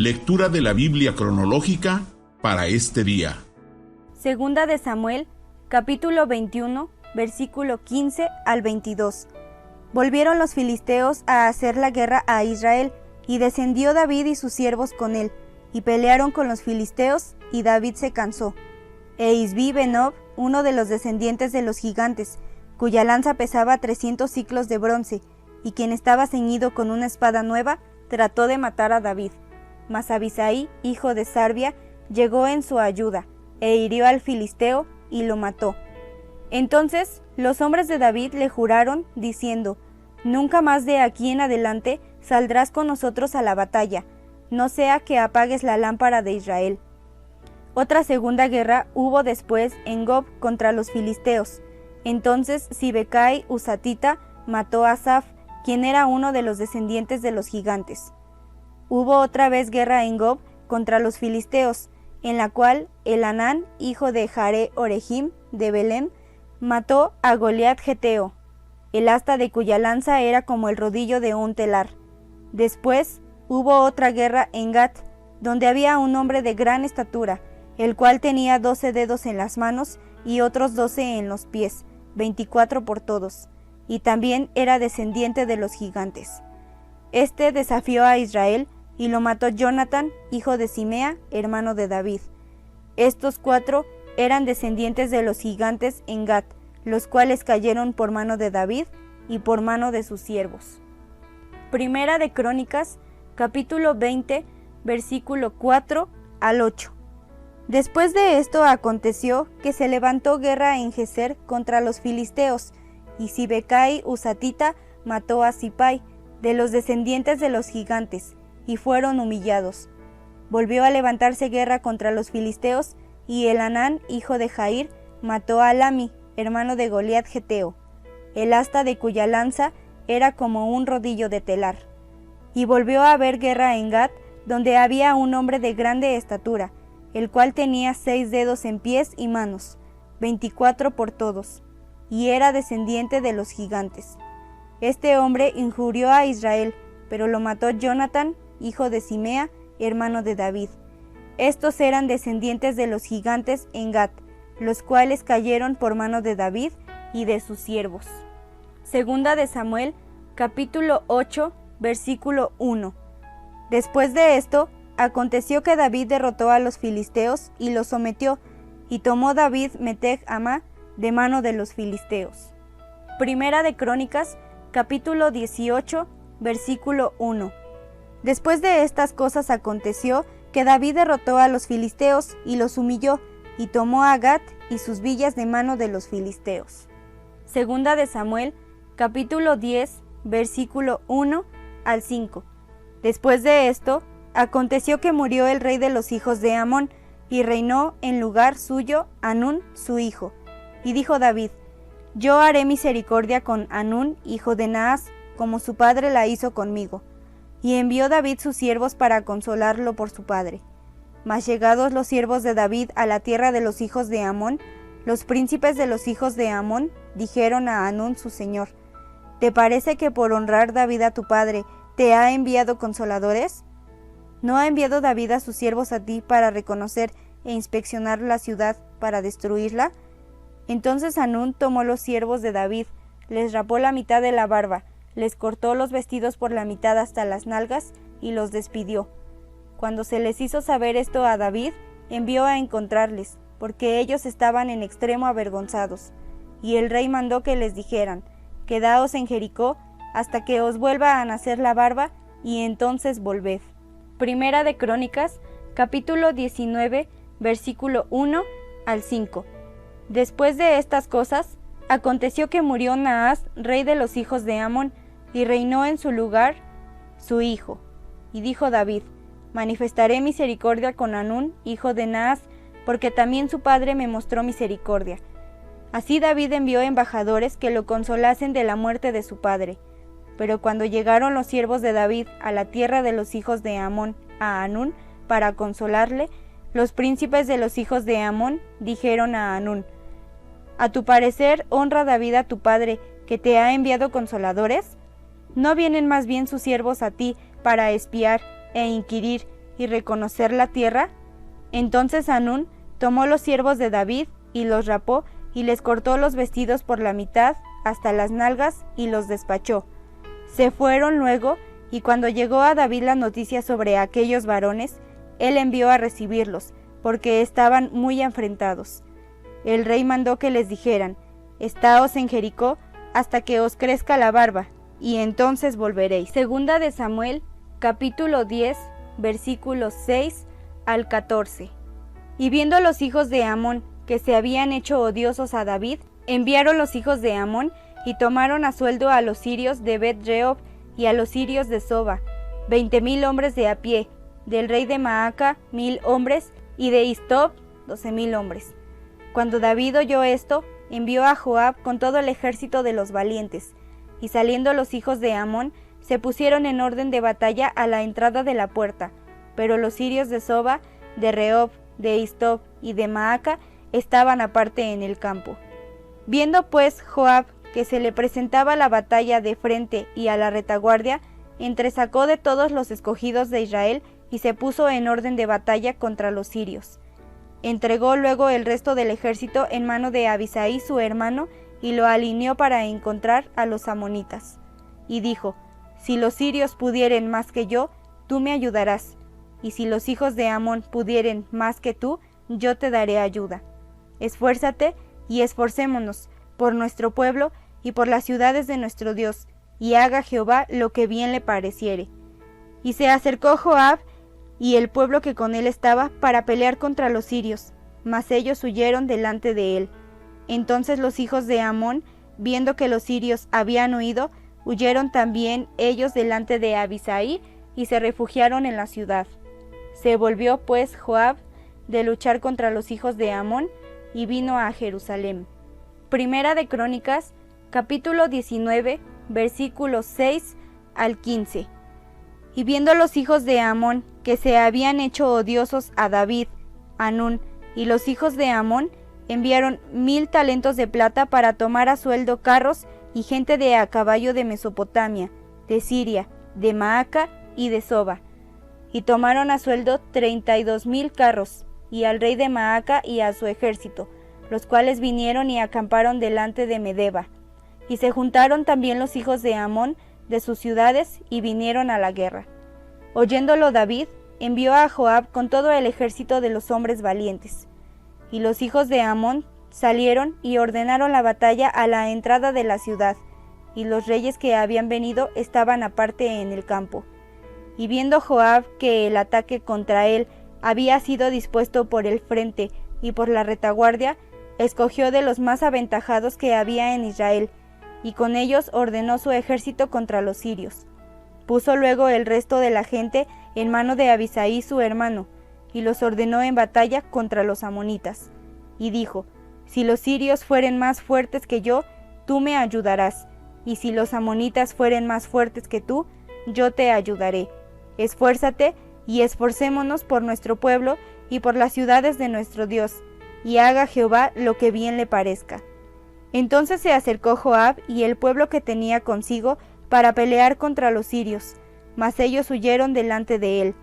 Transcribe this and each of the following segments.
Lectura de la Biblia cronológica para este día. Segunda de Samuel, capítulo 21, versículo 15 al 22. Volvieron los filisteos a hacer la guerra a Israel, y descendió David y sus siervos con él, y pelearon con los filisteos, y David se cansó. E Isbi-Benob, uno de los descendientes de los gigantes, cuya lanza pesaba 300 siclos de bronce, y quien estaba ceñido con una espada nueva, trató de matar a David. Mas Abisai, hijo de Sarbia, llegó en su ayuda, e hirió al filisteo, y lo mató. Entonces los hombres de David le juraron, diciendo: «Nunca más de aquí en adelante saldrás con nosotros a la batalla, no sea que apagues la lámpara de Israel». Otra segunda guerra hubo después en Gob contra los filisteos. Entonces Sibecai Husatita mató a Asaph, quien era uno de los descendientes de los gigantes. Hubo otra vez guerra en Gob contra los filisteos, en la cual Elhanán, hijo de Jare-Orejim de Belén, mató a Goliat Geteo, el asta de cuya lanza era como el rodillo de un telar. Después hubo otra guerra en Gat, donde había un hombre de gran estatura, el cual tenía 12 dedos en las manos y otros 12 en los pies, 24 por todos, y también era descendiente de los gigantes. Este desafió a Israel, y lo mató Jonatán, hijo de Simea, hermano de David. Estos 4 eran descendientes de los gigantes en Gat, los cuales cayeron por mano de David y por mano de sus siervos. Primera de Crónicas, capítulo 20, versículo 4 al 8. Después de esto aconteció que se levantó guerra en Geser contra los filisteos, y Sibecai Husatita mató a Sipai, de los descendientes de los gigantes, y fueron humillados. Volvió a levantarse guerra contra los filisteos, y Elhanán, hijo de Jair, mató a Lami, hermano de Goliat Geteo, el asta de cuya lanza era como un rodillo de telar. Y volvió a haber guerra en Gat, donde había un hombre de grande estatura, el cual tenía 6 dedos en pies y manos, 24 por todos, y era descendiente de los gigantes. Este hombre injurió a Israel, pero lo mató Jonatán, hijo de Simea, hermano de David. Estos eran descendientes de los gigantes en Gat, los cuales cayeron por mano de David y de sus siervos. Segunda de Samuel, capítulo 8, versículo 1. Después de esto, aconteció que David derrotó a los filisteos y los sometió, y tomó David Meteg Amá de mano de los filisteos. Primera de Crónicas, capítulo 18, versículo 1. Después de estas cosas aconteció que David derrotó a los filisteos y los humilló, y tomó a Gat y sus villas de mano de los filisteos. Segunda de Samuel, capítulo 10, versículo 1 al 5. Después de esto, aconteció que murió el rey de los hijos de Amón, y reinó en lugar suyo Hanún su hijo. Y dijo David: «Yo haré misericordia con Hanún, hijo de Naas, como su padre la hizo conmigo». Y envió David sus siervos para consolarlo por su padre. Mas llegados los siervos de David a la tierra de los hijos de Amón, los príncipes de los hijos de Amón dijeron a Hanún su señor: «¿Te parece que por honrar David a tu padre te ha enviado consoladores? ¿No ha enviado David a sus siervos a ti para reconocer e inspeccionar la ciudad para destruirla?» Entonces Hanún tomó los siervos de David, les rapó la mitad de la barba, les cortó los vestidos por la mitad hasta las nalgas y los despidió. Cuando se les hizo saber esto a David, envió a encontrarles, porque ellos estaban en extremo avergonzados. Y el rey mandó que les dijeran: «Quedaos en Jericó hasta que os vuelva a nacer la barba, y entonces volved». Primera de Crónicas, capítulo 19, versículo 1 al 5. Después de estas cosas, aconteció que murió Naas, rey de los hijos de Amón, y reinó en su lugar su hijo. Y dijo David: «Manifestaré misericordia con Hanún, hijo de Naas, porque también su padre me mostró misericordia». Así David envió embajadores que lo consolasen de la muerte de su padre. Pero cuando llegaron los siervos de David a la tierra de los hijos de Amón, a Hanún, para consolarle, los príncipes de los hijos de Amón dijeron a Hanún: «¿A tu parecer honra David a tu padre, que te ha enviado consoladores? ¿No vienen más bien sus siervos a ti para espiar e inquirir y reconocer la tierra? Entonces Hanún tomó los siervos de David y los rapó y les cortó los vestidos por la mitad hasta las nalgas y los despachó. Se fueron luego, y cuando llegó a David la noticia sobre aquellos varones, él envió a recibirlos, porque estaban muy afrentados. El rey mandó que les dijeran: Estaos en Jericó hasta que os crezca la barba, y entonces volveréis. Segunda de Samuel, capítulo 10, versículos 6 al 14. Y viendo los hijos de Amón que se habían hecho odiosos a David, enviaron los hijos de Amón y tomaron a sueldo a los sirios de Bet-rehob y a los sirios de Soba, 20,000 hombres de a pie, del rey de Maaca 1,000 hombres, y de Istob 12,000 hombres. Cuando David oyó esto, envió a Joab con todo el ejército de los valientes, y saliendo los hijos de Amón, se pusieron en orden de batalla a la entrada de la puerta, pero los sirios de Soba, de Rehob, de Istob y de Maaca estaban aparte en el campo. Viendo pues Joab que se le presentaba la batalla de frente y a la retaguardia, entresacó de todos los escogidos de Israel y se puso en orden de batalla contra los sirios. Entregó luego el resto del ejército en mano de Abisai su hermano y lo alineó para encontrar a los amonitas. Y dijo: Si los sirios pudieren más que yo, tú me ayudarás, y si los hijos de Amón pudieren más que tú, yo te daré ayuda. Esfuérzate y esforcémonos por nuestro pueblo y por las ciudades de nuestro Dios, y haga Jehová lo que bien le pareciere. Y se acercó Joab y el pueblo que con él estaba para pelear contra los sirios, mas ellos huyeron delante de él. Entonces los hijos de Amón, viendo que los sirios habían huido, huyeron también ellos delante de Abisai y se refugiaron en la ciudad. Se volvió pues Joab de luchar contra los hijos de Amón y vino a Jerusalén. Primera de Crónicas, capítulo 19, versículos 6 al 15. Y viendo los hijos de Amón que se habían hecho odiosos a David, Hanún y los hijos de Amón enviaron 1,000 talentos de plata para tomar a sueldo carros y gente de a caballo de Mesopotamia, de Siria, de Maaca y de Soba. Y tomaron a sueldo 32,000 carros, y al rey de Maaca y a su ejército, los cuales vinieron y acamparon delante de Medeba. Y se juntaron también los hijos de Amón de sus ciudades y vinieron a la guerra. Oyéndolo David, envió a Joab con todo el ejército de los hombres valientes. Y los hijos de Amón salieron y ordenaron la batalla a la entrada de la ciudad, y los reyes que habían venido estaban aparte en el campo. Y viendo Joab que el ataque contra él había sido dispuesto por el frente y por la retaguardia, escogió de los más aventajados que había en Israel, y con ellos ordenó su ejército contra los sirios. Puso luego el resto de la gente en mano de Abisai su hermano, y los ordenó en batalla contra los amonitas. Y dijo: Si los sirios fueren más fuertes que yo, tú me ayudarás, y si los amonitas fueren más fuertes que tú, yo te ayudaré. Esfuérzate y esforcémonos por nuestro pueblo y por las ciudades de nuestro Dios, y haga Jehová lo que bien le parezca. Entonces se acercó Joab y el pueblo que tenía consigo para pelear contra los sirios, mas ellos huyeron delante de él.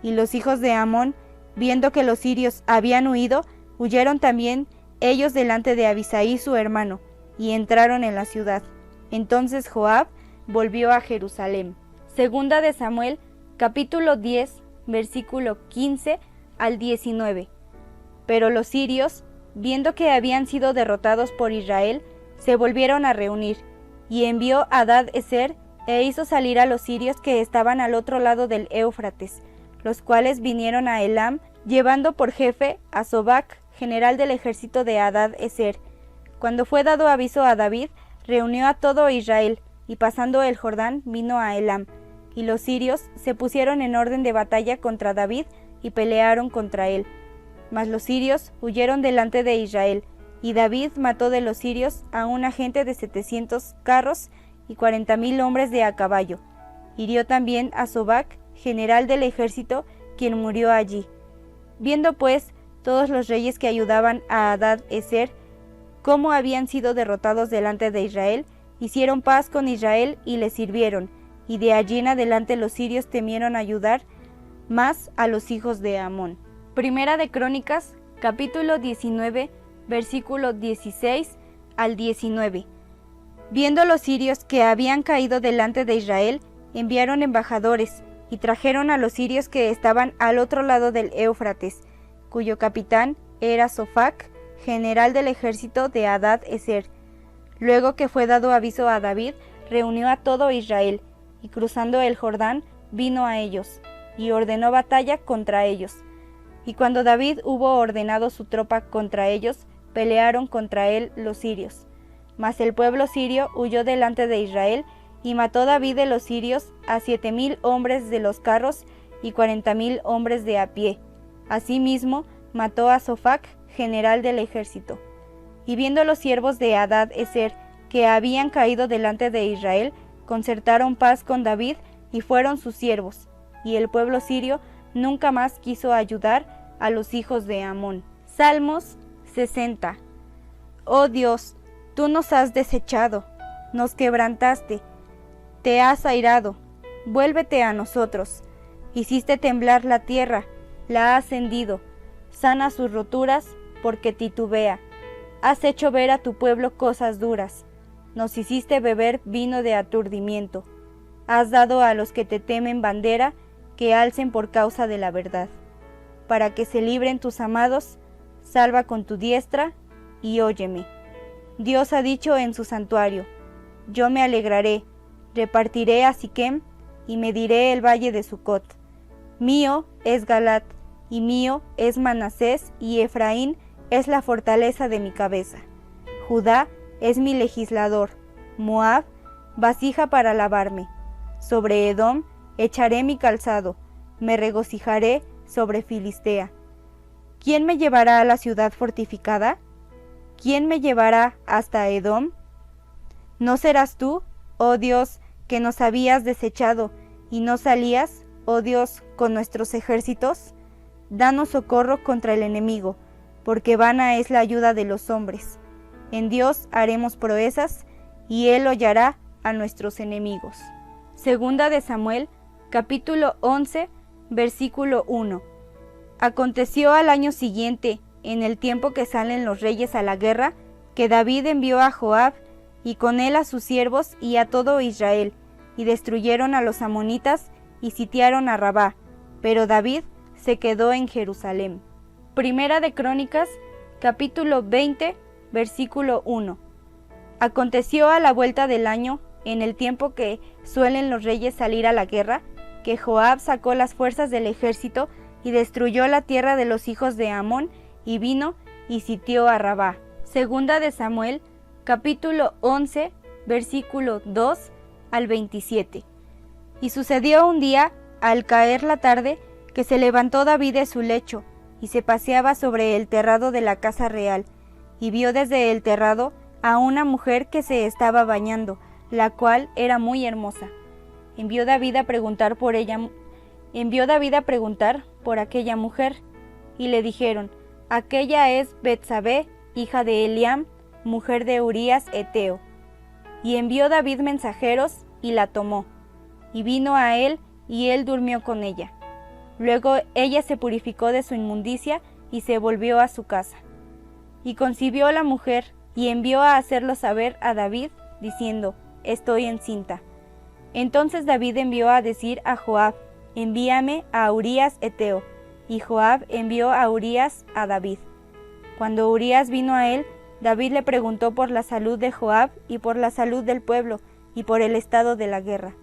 Y los hijos de Amón, viendo que los sirios habían huido, huyeron también ellos delante de Abisai su hermano, y entraron en la ciudad. Entonces Joab volvió a Jerusalén. Segunda de Samuel, capítulo 10, versículo 15 al 19. Pero los sirios, viendo que habían sido derrotados por Israel, se volvieron a reunir, y envió Hadad-ezer e hizo salir a los sirios que estaban al otro lado del Éufrates, los cuales vinieron a Elam, llevando por jefe a Sobac, general del ejército de Hadad-ezer. Cuando fue dado aviso a David, reunió a todo Israel, y pasando el Jordán vino a Elam. Y los sirios se pusieron en orden de batalla contra David y pelearon contra él. Mas los sirios huyeron delante de Israel, y David mató de los sirios a una gente de 700 carros y 40,000 hombres de a caballo. Hirió también a Sobac, general del ejército, quien murió allí. Viendo pues todos los reyes que ayudaban a Hadad-ezer cómo habían sido derrotados delante de Israel, hicieron paz con Israel y le sirvieron, y de allí en adelante los sirios temieron ayudar más a los hijos de Amón. Primera de Crónicas, capítulo 19, versículo 16 al 19. Viendo los sirios que habían caído delante de Israel, enviaron embajadores y trajeron a los sirios que estaban al otro lado del Éufrates, cuyo capitán era Sofac, general del ejército de Hadad-Ezer. Luego que fue dado aviso a David, reunió a todo Israel, y cruzando el Jordán, vino a ellos, y ordenó batalla contra ellos. Y cuando David hubo ordenado su tropa contra ellos, pelearon contra él los sirios. Mas el pueblo sirio huyó delante de Israel, y mató David de los sirios a 7,000 hombres de los carros y 40,000 hombres de a pie. Asimismo, mató a Sofac, general del ejército. Y viendo los siervos de Hadad-Ezer que habían caído delante de Israel, concertaron paz con David y fueron sus siervos. Y el pueblo sirio nunca más quiso ayudar a los hijos de Amón. Salmos 60. Oh Dios, tú nos has desechado, nos quebrantaste, te has airado, vuélvete a nosotros. Hiciste temblar la tierra, la has hendido, sana sus roturas, porque titubea. Has hecho ver a tu pueblo cosas duras, nos hiciste beber vino de aturdimiento. Has dado a los que te temen bandera, que alcen por causa de la verdad. Para que se libren tus amados, salva con tu diestra, y óyeme. Dios ha dicho en su santuario, yo me alegraré, repartiré a Siquem, y mediré el valle de Sucot. Mío es Galat, y mío es Manasés, y Efraín es la fortaleza de mi cabeza. Judá es mi legislador, Moab, vasija para lavarme. Sobre Edom echaré mi calzado, me regocijaré sobre Filistea. ¿Quién me llevará a la ciudad fortificada? ¿Quién me llevará hasta Edom? ¿No serás tú, oh Dios, que nos habías desechado, y no salías, oh Dios, con nuestros ejércitos? Danos socorro contra el enemigo, porque vana es la ayuda de los hombres. En Dios haremos proezas, y Él hollará a nuestros enemigos. Segunda de Samuel, capítulo 11, versículo 1. Aconteció al año siguiente, en el tiempo que salen los reyes a la guerra, que David envió a Joab, y con él a sus siervos y a todo Israel, y destruyeron a los amonitas, y sitiaron a Rabá, pero David se quedó en Jerusalén. Primera de Crónicas, capítulo 20, versículo 1. Aconteció a la vuelta del año, en el tiempo que suelen los reyes salir a la guerra, que Joab sacó las fuerzas del ejército y destruyó la tierra de los hijos de Amón, y vino y sitió a Rabá. Segunda de Samuel, capítulo 11, versículo 2 al 27. Y sucedió un día, al caer la tarde, que se levantó David de su lecho, y se paseaba sobre el terrado de la casa real, y vio desde el terrado a una mujer que se estaba bañando, la cual era muy hermosa. Envió David a preguntar por aquella mujer, y le dijeron, aquella es Betsabé, hija de Eliam, mujer de Urías Eteo. Y envió David mensajeros, y la tomó, y vino a él, y él durmió con ella. Luego ella se purificó de su inmundicia, y se volvió a su casa. Y concibió la mujer, y envió a hacerlo saber a David, diciendo, estoy encinta. Entonces David envió a decir a Joab, envíame a Urías Eteo. Y Joab envió a Urías a David. Cuando Urías vino a él, David le preguntó por la salud de Joab y por la salud del pueblo y por el estado de la guerra.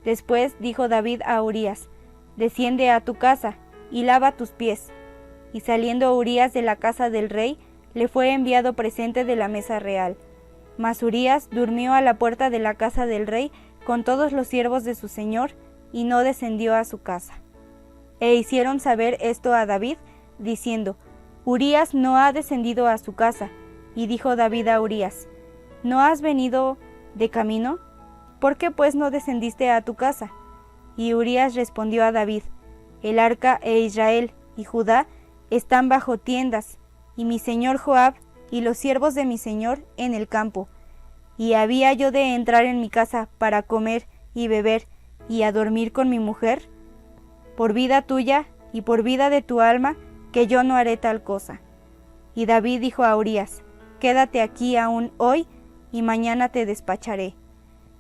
Después dijo David a Urías, desciende a tu casa y lava tus pies. Y saliendo Urías de la casa del rey, le fue enviado presente de la mesa real. Mas Urías durmió a la puerta de la casa del rey con todos los siervos de su señor, y no descendió a su casa. E hicieron saber esto a David, diciendo, Urías no ha descendido a su casa. Y dijo David a Urías, ¿no has venido de camino? ¿Por qué pues no descendiste a tu casa? Y Urías respondió a David, el arca e Israel y Judá están bajo tiendas, y mi señor Joab y los siervos de mi señor en el campo. ¿Y había yo de entrar en mi casa para comer y beber y a dormir con mi mujer? por vida tuya y por vida de tu alma, que yo no haré tal cosa. Y David dijo a Urías, quédate aquí aún hoy, y mañana te despacharé.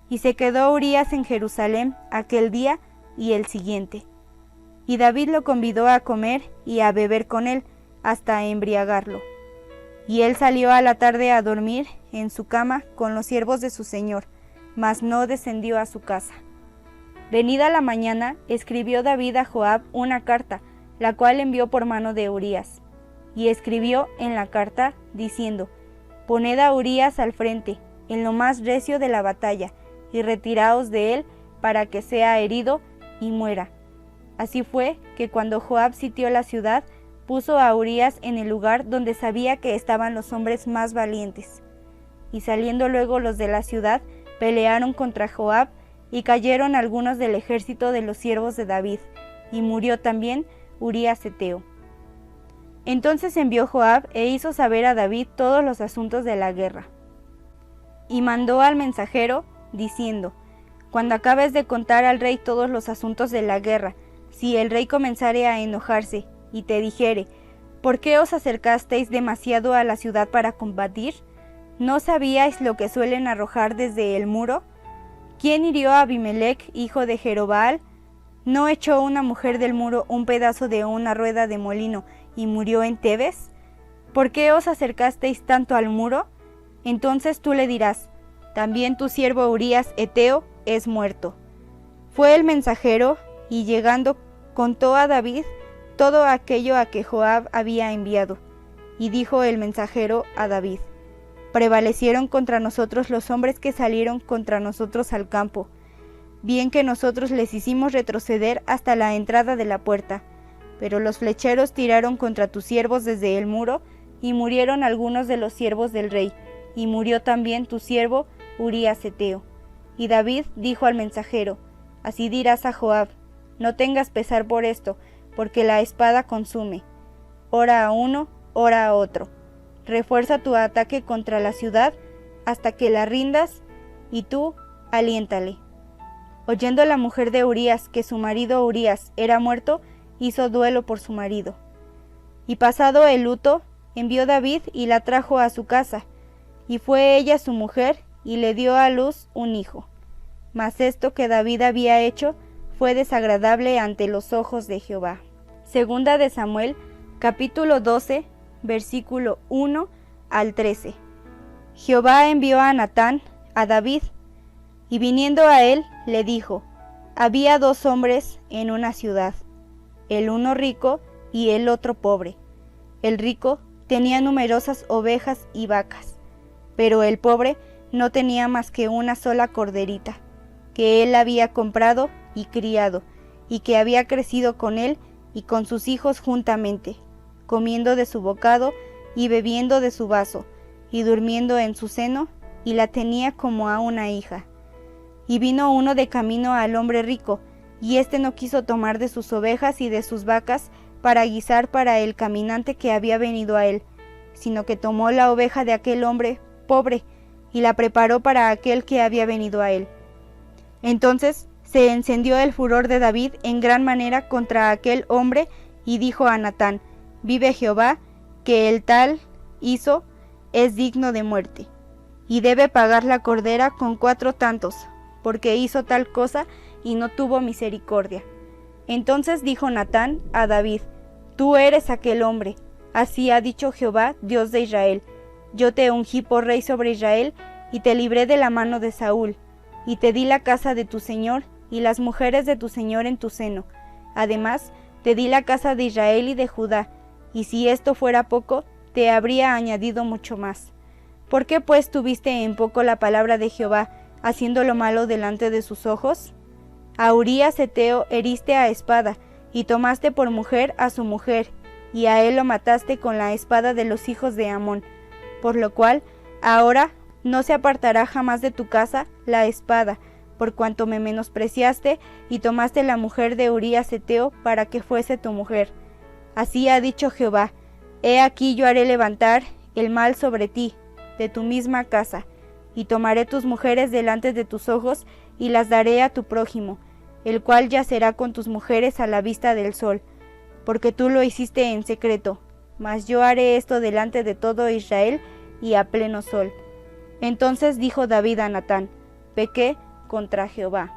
Y se quedó Urías en Jerusalén aquel día y el siguiente. Y David lo convidó a comer y a beber con él, hasta embriagarlo. Y él salió a la tarde a dormir en su cama con los siervos de su señor, mas no descendió a su casa. Venida la mañana, escribió David a Joab una carta, la cual envió por mano de Urías. Y escribió en la carta, diciendo, poned a Urías al frente, en lo más recio de la batalla, y retiraos de él, para que sea herido y muera. Así fue que cuando Joab sitió la ciudad, puso a Urías en el lugar donde sabía que estaban los hombres más valientes. Y saliendo luego los de la ciudad, pelearon contra Joab, y cayeron algunos del ejército de los siervos de David, y murió también Urías heteo. Entonces envió Joab e hizo saber a David todos los asuntos de la guerra. Y mandó al mensajero, diciendo, cuando acabes de contar al rey todos los asuntos de la guerra, si el rey comenzare a enojarse, y te dijere, ¿por qué os acercasteis demasiado a la ciudad para combatir? ¿No sabíais lo que suelen arrojar desde el muro? ¿Quién hirió a Abimelech, hijo de Jerobbaal? ¿No echó una mujer del muro un pedazo de una rueda de molino y murió en Tebes? ¿Por qué os acercasteis tanto al muro? Entonces tú le dirás, también tu siervo Urías heteo es muerto. Fue el mensajero, y llegando contó a David todo aquello a que Joab había enviado. Y dijo el mensajero a David, prevalecieron contra nosotros los hombres que salieron contra nosotros al campo, bien que nosotros les hicimos retroceder hasta la entrada de la puerta, pero los flecheros tiraron contra tus siervos desde el muro, y murieron algunos de los siervos del rey, y murió también tu siervo Urías heteo. Y David dijo al mensajero, así dirás a Joab, no tengas pesar por esto, porque la espada consume, ora a uno, ora a otro. Refuerza tu ataque contra la ciudad hasta que la rindas, y tú aliéntale. Oyendo la mujer de Urías que su marido Urías era muerto, hizo duelo por su marido. Y pasado el luto, envió David y la trajo a su casa, y fue ella su mujer, y le dio a luz un hijo. Mas esto que David había hecho fue desagradable ante los ojos de Jehová. Segunda de Samuel, capítulo 12, versículo 1 al 13. Jehová envió a Natán a David, y viniendo a él, le dijo, había dos hombres en una ciudad, el uno rico y el otro pobre. El rico tenía numerosas ovejas y vacas, pero el pobre no tenía más que una sola corderita, que él había comprado y criado, y que había crecido con él y con sus hijos juntamente, comiendo de su bocado y bebiendo de su vaso, y durmiendo en su seno, y la tenía como a una hija. Y vino uno de camino al hombre rico, y éste no quiso tomar de sus ovejas y de sus vacas para guisar para el caminante que había venido a él, sino que tomó la oveja de aquel hombre pobre, y la preparó para aquel que había venido a él. Entonces se encendió el furor de David en gran manera contra aquel hombre, y dijo a Natán, vive Jehová, que el tal hizo es digno de muerte, y debe pagar la cordera con 4 tantos, porque hizo tal cosa y no tuvo misericordia. Entonces dijo Natán a David, tú eres aquel hombre, así ha dicho Jehová, Dios de Israel, yo te ungí por rey sobre Israel, y te libré de la mano de Saúl, y te di la casa de tu señor, y las mujeres de tu señor en tu seno. Además, te di la casa de Israel y de Judá, y si esto fuera poco, te habría añadido mucho más. ¿Por qué pues tuviste en poco la palabra de Jehová, haciendo lo malo delante de sus ojos? A Urías heteo heriste a espada, y tomaste por mujer a su mujer, y a él lo mataste con la espada de los hijos de Amón, por lo cual ahora no se apartará jamás de tu casa la espada, por cuanto me menospreciaste y tomaste la mujer de Urías heteo para que fuese tu mujer. Así ha dicho Jehová, he aquí yo haré levantar el mal sobre ti, de tu misma casa, y tomaré tus mujeres delante de tus ojos, y las daré a tu prójimo, el cual yacerá con tus mujeres a la vista del sol, porque tú lo hiciste en secreto, mas yo haré esto delante de todo Israel y a pleno sol. Entonces dijo David a Natán: pequé contra Jehová.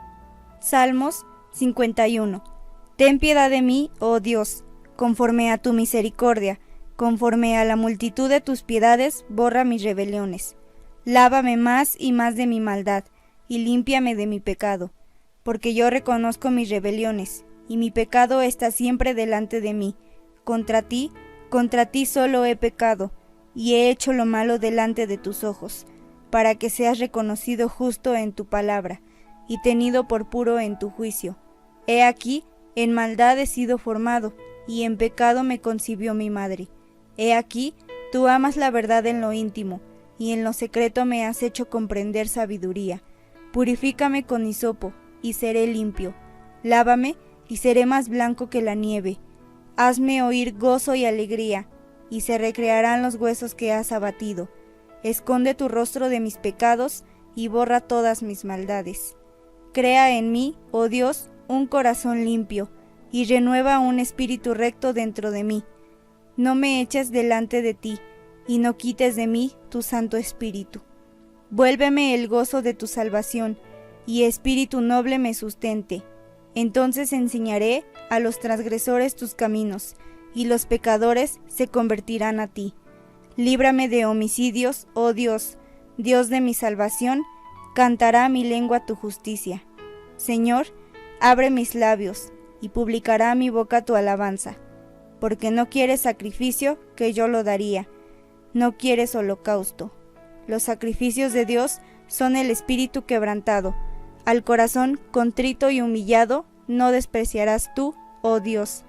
Salmos 51. Ten piedad de mí, oh Dios, conforme a tu misericordia, conforme a la multitud de tus piedades, borra mis rebeliones. Lávame más y más de mi maldad, y límpiame de mi pecado, porque yo reconozco mis rebeliones, y mi pecado está siempre delante de mí. Contra ti solo he pecado, y he hecho lo malo delante de tus ojos, para que seas reconocido justo en tu palabra, y tenido por puro en tu juicio. He aquí, en maldad he sido formado, y en pecado me concibió mi madre. He aquí, tú amas la verdad en lo íntimo, y en lo secreto me has hecho comprender sabiduría. Purifícame con hisopo, y seré limpio. Lávame, y seré más blanco que la nieve. Hazme oír gozo y alegría, y se recrearán los huesos que has abatido. Esconde tu rostro de mis pecados, y borra todas mis maldades. Crea en mí, oh Dios, un corazón limpio, y renueva un espíritu recto dentro de mí. No me eches delante de ti, y no quites de mí tu Santo Espíritu. Vuélveme el gozo de tu salvación, y espíritu noble me sustente. Entonces enseñaré a los transgresores tus caminos, y los pecadores se convertirán a ti. Líbrame de homicidios, oh Dios, Dios de mi salvación, cantará mi lengua tu justicia. Señor, abre mis labios, y publicará mi boca tu alabanza, porque no quieres sacrificio, que yo lo daría, no quieres holocausto. Los sacrificios de Dios son el espíritu quebrantado, al corazón contrito y humillado no despreciarás tú, oh Dios.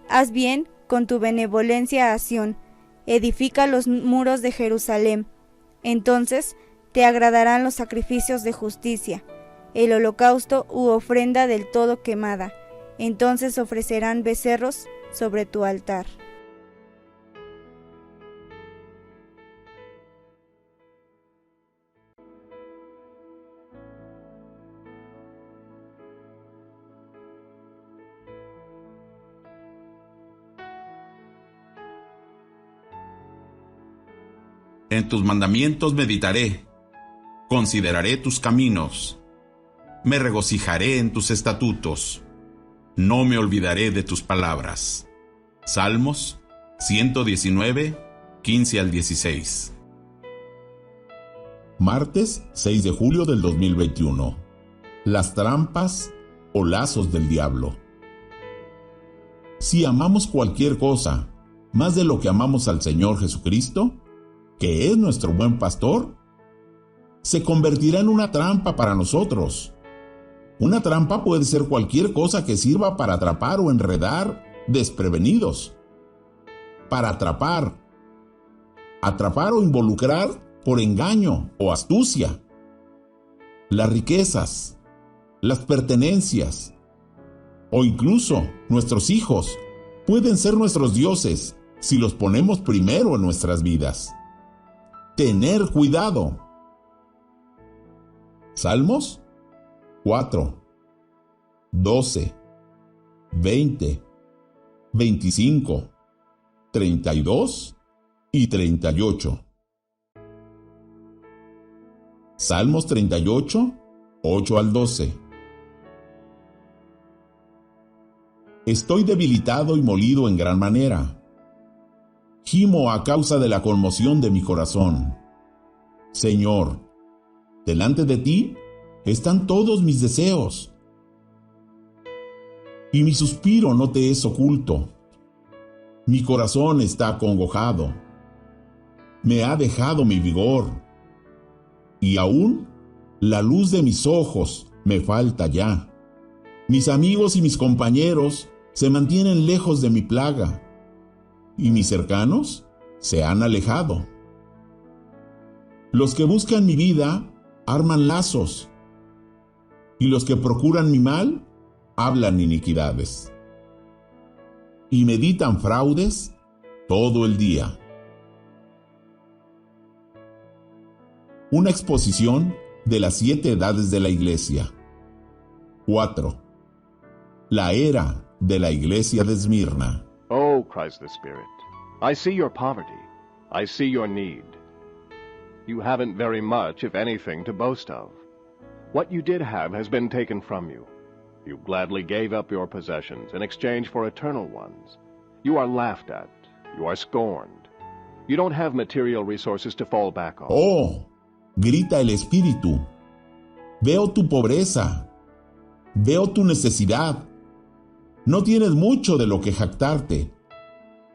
Haz bien con tu benevolencia a Sión, edifica los muros de Jerusalén. Entonces te agradarán los sacrificios de justicia, el holocausto u ofrenda del todo quemada. Entonces ofrecerán becerros sobre tu altar. En tus mandamientos meditaré, consideraré tus caminos, me regocijaré en tus estatutos, no me olvidaré de tus palabras. Salmos 119, 15 al 16. Martes 6 de julio del 2021. Las trampas o lazos del diablo. Si amamos cualquier cosa más de lo que amamos al Señor Jesucristo, que es nuestro buen pastor, se convertirá en una trampa para nosotros. Una trampa puede ser cualquier cosa que sirva para atrapar o enredar desprevenidos. Para atrapar o involucrar por engaño o astucia. Las riquezas, las pertenencias o incluso nuestros hijos pueden ser nuestros dioses si los ponemos primero en nuestras vidas. Tener cuidado. Salmos 4, 12, 20, 25, 32 y 38. Salmos 38, 8 al 12. Estoy debilitado y molido en gran manera. Gimo a causa de la conmoción de mi corazón. Señor, delante de ti están todos mis deseos, y mi suspiro no te es oculto. Mi corazón está acongojado, me ha dejado mi vigor, y aún la luz de mis ojos me falta ya. Mis amigos y mis compañeros se mantienen lejos de mi plaga, y mis cercanos se han alejado. Los que buscan mi vida arman lazos, y los que procuran mi mal hablan iniquidades, y meditan fraudes todo el día. Una exposición de las 7 edades de la Iglesia. 4. la era de la iglesia de Esmirna. Oh, cries the Spirit, I see your poverty. I see your need. You haven't very much, if anything, to boast of. What you did have has been taken from you. You gladly gave up your possessions in exchange for eternal ones. You are laughed at. You are scorned. You don't have material resources to fall back on. Oh, grita el Espíritu. Veo tu pobreza. Veo tu necesidad. No tienes mucho de lo que jactarte.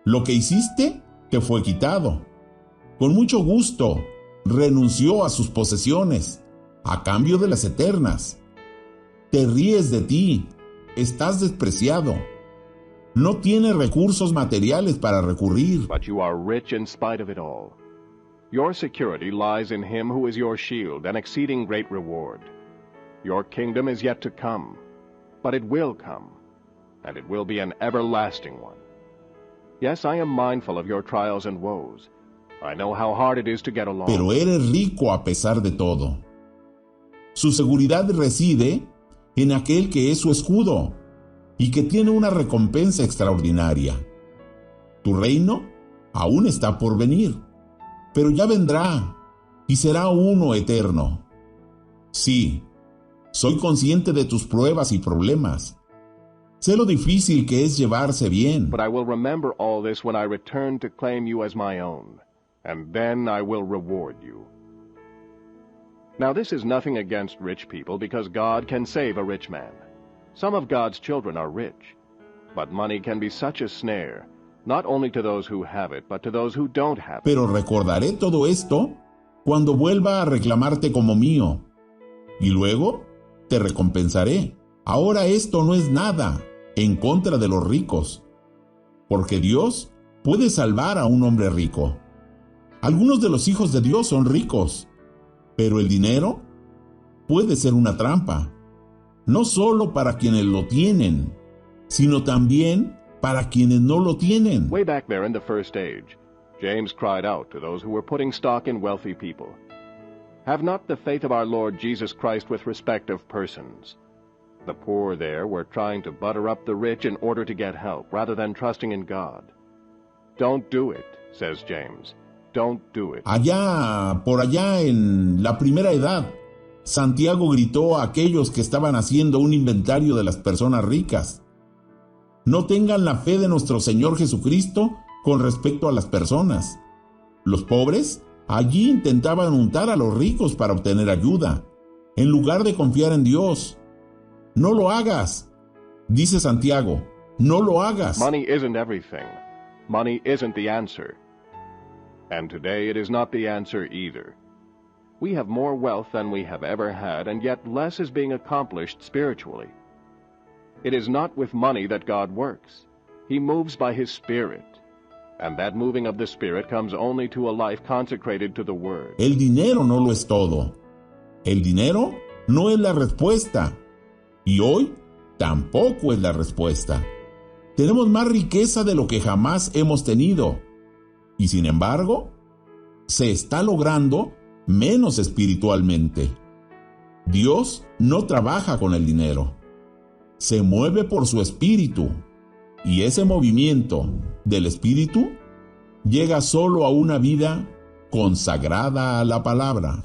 Lo que hiciste te fue quitado. Con mucho gusto renunció a sus posesiones a cambio de las eternas. Te ríes de ti. Estás despreciado. No tienes recursos materiales para recurrir. But you are rich in spite of it all. Your security lies in him who is your shield and exceeding great reward. Your kingdom is yet to come, but it will come, and it will be an everlasting one. Yes, I am mindful of your trials and woes. I know how hard it is to get along. Pero eres rico a pesar de todo. Su seguridad reside en aquel que es su escudo y que tiene una recompensa extraordinaria. Tu reino aún está por venir, pero ya vendrá y será uno eterno. Sí, soy consciente de tus pruebas y problemas. Sé lo difícil que es llevarse bien. But I will remember all this when I return to claim you as my own, and then I will reward you. Now this is nothing against rich people, because God can save a rich man. Some of God's children are rich, but money can be such a snare, not only to those who have it, but to those who don't have it. Pero recordaré todo esto cuando vuelva a reclamarte como mío, y luego te recompensaré. Ahora esto no es nada en contra de los ricos, porque Dios puede salvar a un hombre rico. Algunos de los hijos de Dios son ricos, pero el dinero puede ser una trampa, no solo para quienes lo tienen, sino también para quienes no lo tienen. Way back there in the first age, James cried out to those who were putting stock in wealthy people, "Have not the faith of our Lord Jesus Christ with respect of persons." The poor there were trying to butter up the rich in order to get help, rather than trusting in God. Don't do it, says James. Don't do it. Por allá en la primera edad, Santiago gritó a aquellos que estaban haciendo un inventario de las personas ricas: no tengan la fe de nuestro Señor Jesucristo con respecto a las personas. Los pobres allí intentaban untar a los ricos para obtener ayuda, en lugar de confiar en Dios. No lo hagas, dice Santiago, no lo hagas. Money isn't everything. Money isn't the answer. And today it is not the answer either. We have more wealth than we have ever had, and yet less is being accomplished spiritually. It is not with money that God works. He moves by His Spirit. And that moving of the Spirit comes only to a life consecrated to the Word. El dinero no lo es todo. El dinero no es la respuesta. Y hoy tampoco es la respuesta. Tenemos más riqueza de lo que jamás hemos tenido. Y sin embargo, se está logrando menos espiritualmente. Dios no trabaja con el dinero. Se mueve por su espíritu. Y ese movimiento del espíritu llega solo a una vida consagrada a la palabra.